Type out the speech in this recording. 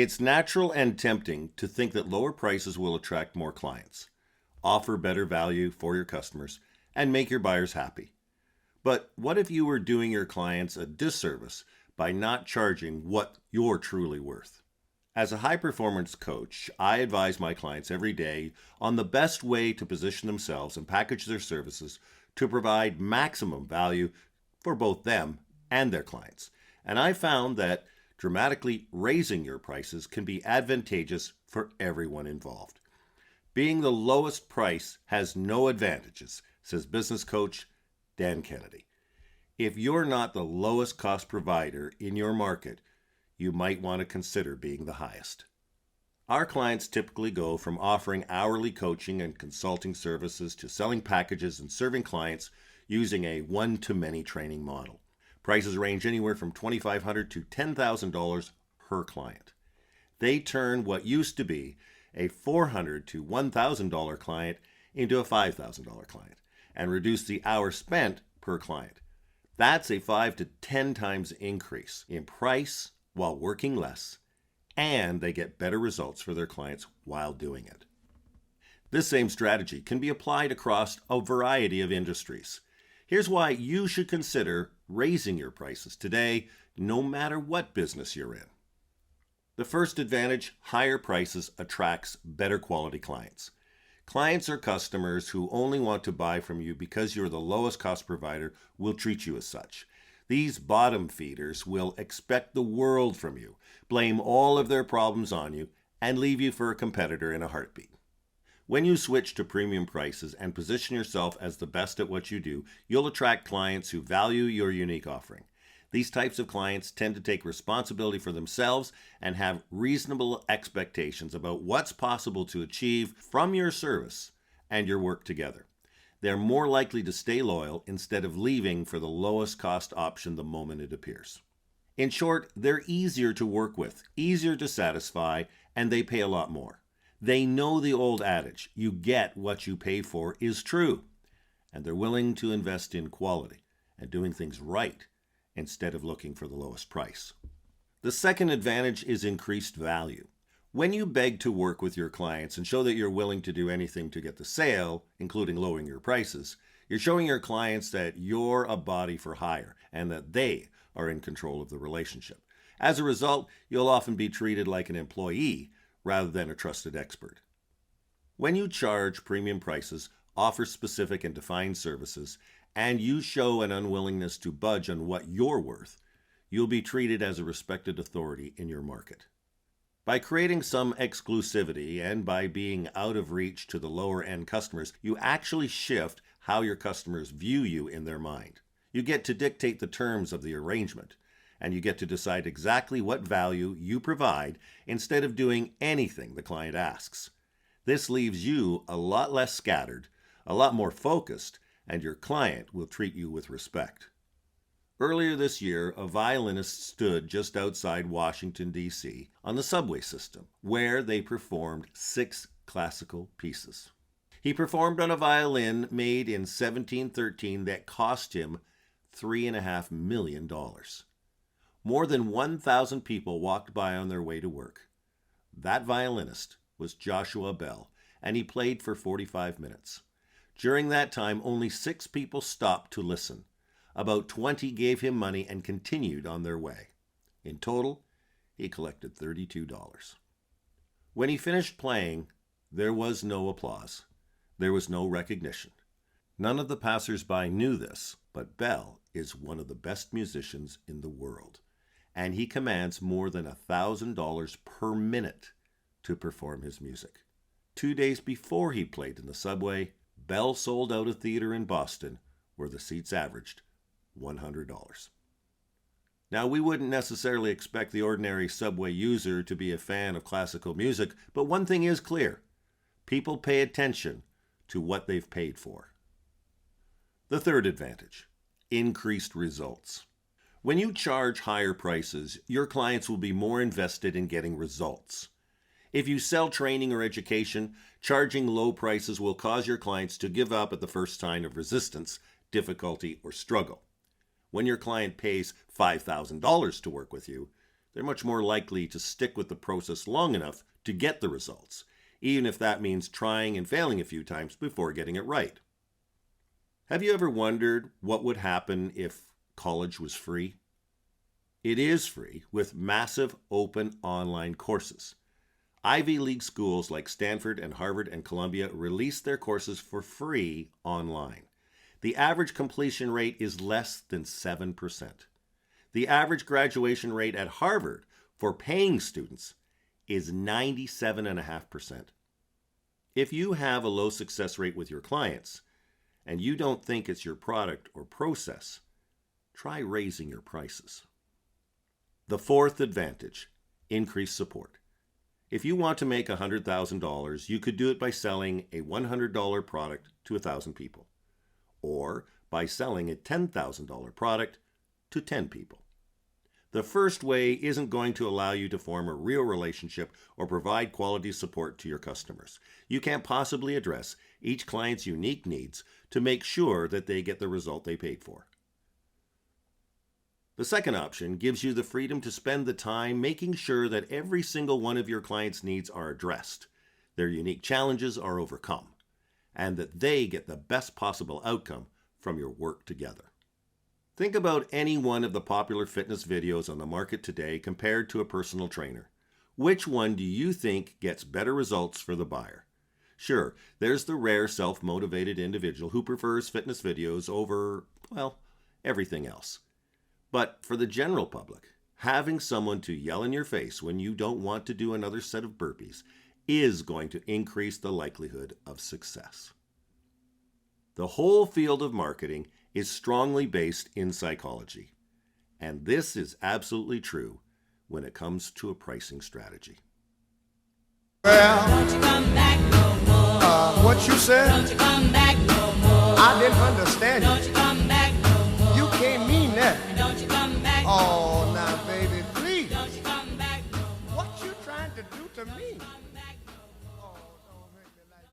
It's natural and tempting to think that lower prices will attract more clients, offer better value for your customers, and make your buyers happy. But what if you were doing your clients a disservice by not charging what you're truly worth? As a high performance coach, I advise my clients every day on the best way to position themselves and package their services to provide maximum value for both them and their clients. And I found that dramatically raising your prices can be advantageous for everyone involved. Being the lowest price has no advantages, says business coach Dan Kennedy. If you're not the lowest cost provider in your market, you might want to consider being the highest. Our clients typically go from offering hourly coaching and consulting services to selling packages and serving clients using a one-to-many training model. Prices range anywhere from $2,500 to $10,000 per client. They turn what used to be a $400 to $1,000 client into a $5,000 client and reduce the hours spent per client. That's a 5 to 10 times increase in price while working less, and they get better results for their clients while doing it. This same strategy can be applied across a variety of industries. Here's why you should consider raising your prices today, no matter what business you're in. The first advantage, higher prices attracts better quality clients. Clients or customers who only want to buy from you because you're the lowest cost provider will treat you as such. These bottom feeders will expect the world from you, blame all of their problems on you, and leave you for a competitor in a heartbeat. When you switch to premium prices and position yourself as the best at what you do, you'll attract clients who value your unique offering. These types of clients tend to take responsibility for themselves and have reasonable expectations about what's possible to achieve from your service and your work together. They're more likely to stay loyal instead of leaving for the lowest cost option the moment it appears. In short, they're easier to work with, easier to satisfy, and they pay a lot more. They know the old adage, you get what you pay for, is true, and they're willing to invest in quality and doing things right instead of looking for the lowest price. The second advantage is increased value. When you beg to work with your clients and show that you're willing to do anything to get the sale, including lowering your prices, you're showing your clients that you're a body for hire and that they are in control of the relationship. As a result, you'll often be treated like an employee rather than a trusted expert. When you charge premium prices, offer specific and defined services, and you show an unwillingness to budge on what you're worth, you'll be treated as a respected authority in your market. By creating some exclusivity and by being out of reach to the lower end customers, you actually shift how your customers view you in their mind. You get to dictate the terms of the arrangement, and you get to decide exactly what value you provide instead of doing anything the client asks. This leaves you a lot less scattered, a lot more focused, and your client will treat you with respect. Earlier this year, a violinist stood just outside Washington, D.C. on the subway system, where they performed 6 classical pieces. He performed on a violin made in 1713 that cost him $3.5 million. More than 1,000 people walked by on their way to work. That violinist was Joshua Bell, and he played for 45 minutes. During that time, only 6 people stopped to listen. About 20 gave him money and continued on their way. In total, he collected $32. When he finished playing, there was no applause. There was no recognition. None of the passers-by knew this, but Bell is one of the best musicians in the world, and he commands more than $1,000 per minute to perform his music. 2 days before he played in the subway, Bell sold out a theater in Boston where the seats averaged $100. Now, we wouldn't necessarily expect the ordinary subway user to be a fan of classical music, but one thing is clear. People pay attention to what they've paid for. The third advantage, increased results. When you charge higher prices, your clients will be more invested in getting results. If you sell training or education, charging low prices will cause your clients to give up at the first sign of resistance, difficulty, or struggle. When your client pays $5,000 to work with you, they're much more likely to stick with the process long enough to get the results, even if that means trying and failing a few times before getting it right. Have you ever wondered what would happen if college was free? It is free with massive open online courses. Ivy League schools like Stanford and Harvard and Columbia release their courses for free online. The average completion rate is less than 7%. The average graduation rate at Harvard for paying students is 97.5%. If you have a low success rate with your clients and you don't think it's your product or process, try raising your prices. The fourth advantage, increased support. If you want to make $100,000, you could do it by selling a $100 product to 1,000 people, or by selling a $10,000 product to 10 people. The first way isn't going to allow you to form a real relationship or provide quality support to your customers. You can't possibly address each client's unique needs to make sure that they get the result they paid for. The second option gives you the freedom to spend the time making sure that every single one of your clients' needs are addressed, their unique challenges are overcome, and that they get the best possible outcome from your work together. Think about any one of the popular fitness videos on the market today compared to a personal trainer. Which one do you think gets better results for the buyer? Sure, there's the rare self-motivated individual who prefers fitness videos over, everything else. But for the general public, having someone to yell in your face when you don't want to do another set of burpees is going to increase the likelihood of success. The whole field of marketing is strongly based in psychology, and this is absolutely true when it comes to a pricing strategy. Well, don't you come back no more. What you said? Don't you come back no more. I didn't understand you. Don't you come back no more. You can't mean that. Don't you come back no more. Oh, now, baby, please. Don't you come back no more. What you trying to do to me?